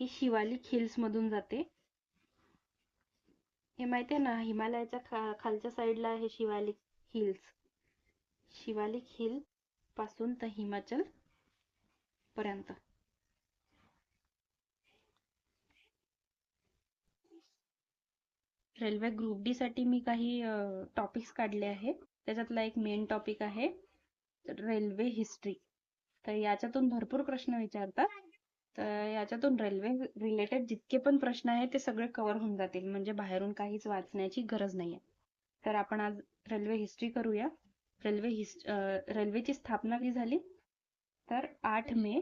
ही Shivalik hills मधून जाते. हे माहिती आहे ना, हिमालयाच्या खालच्या साईडला आहे शिवालिक हिल्स. शिवालिक हिल पासून तर हिमाचल पर्यंत. रेल्वे ग्रुप डी साठी मी काही टॉपिक्स काढले आहेत. त्याच्यातला एक मेन टॉपिक आहे रेल्वे हिस्ट्री. तर याच्यातून भरपूर प्रश्न विचारतात. तर याच्यातून रेल्वे रिलेटेड जितके पण प्रश्न आहेत ते सगळे कव्हर होऊन जातील, म्हणजे बाहेरून काहीच वाचण्याची गरज नाहीये. तर आपण आज रेल्वे हिस्ट्री करूया. रेल्वेची स्थापना कधी झाली? तर 8 मे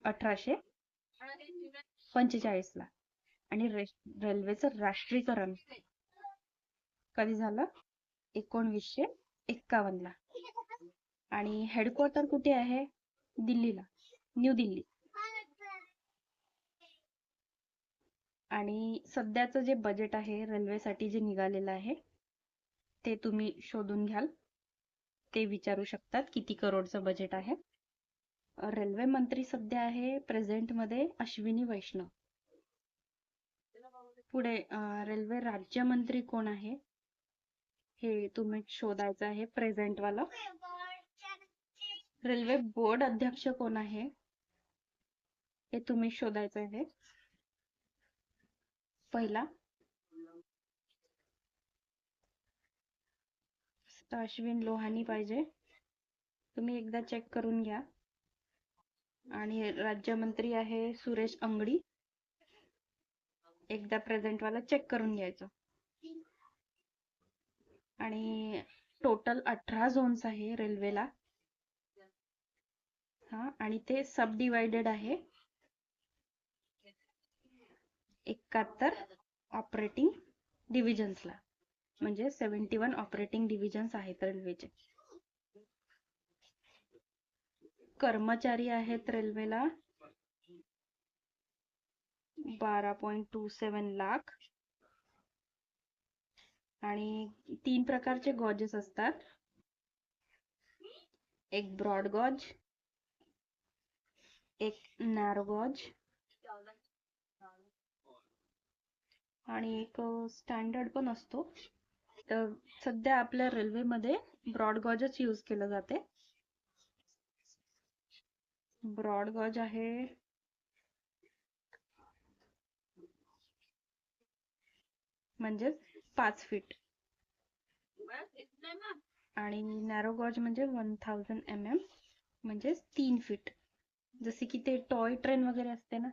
1845 ला. आणि रेल्वेचं राष्ट्रीयकरण कधी झालं? 1951 ला. आणि हेडक्वार्टर कुठे आहे? दिल्लीला, न्यू दिल्ली. आणि सध्याचं जे बजेट आहे रेल्वेसाठी जे निघालेलं आहे ते तुम्ही शोधून घ्याल. ते विचारू शकतात किती करोडचं बजेट आहे. रेल्वे मंत्री सध्या आहे प्रेझेंट मध्ये अश्विनी वैष्णव. पुढे रेल्वे राज्यमंत्री कोण आहे हे तुम्ही शोधायचं आहे, प्रेझेंट वाला. रेल्वे बोर्ड अध्यक्ष कोण आहे हे तुम्ही शोधायचं आहे. पहिला अश्विन लोहानी पाहिजे, तुम्ही एकदा चेक करून घ्या. आणि राज्यमंत्री आहे सुरेश अंगडी, एकदा प्रेझेंट वाला चेक करून घ्यायचं. आणि टोटल 18 झोन्स आहे रेल्वेला. आणि ते सब डिवाइडेड आहे 71 ऑपरेटिंग डिव्हिजन्सला. म्हणजे 71 ऑपरेटिंग डिव्हिजन्स आहेत रेल्वेचे. कर्मचारी आहेत रेल्वेला 12.27 लाख. आणि 3 प्रकारचे गॉजेस असतात, एक ब्रॉड गॉज, एक नॅरो गॉज आणि एक स्टँडर्ड पण असतो. तर सध्या आपल्या रेल्वेमध्ये ब्रॉड गॉजच यूज केलं जाते. ब्रॉड गॉज आहे म्हणजे 5 फीट. आणि नॅरो गॉज म्हणजे 1000 mm म्हणजे 3 फीट. जसे की ते टॉय ट्रेन वगैरे असते ना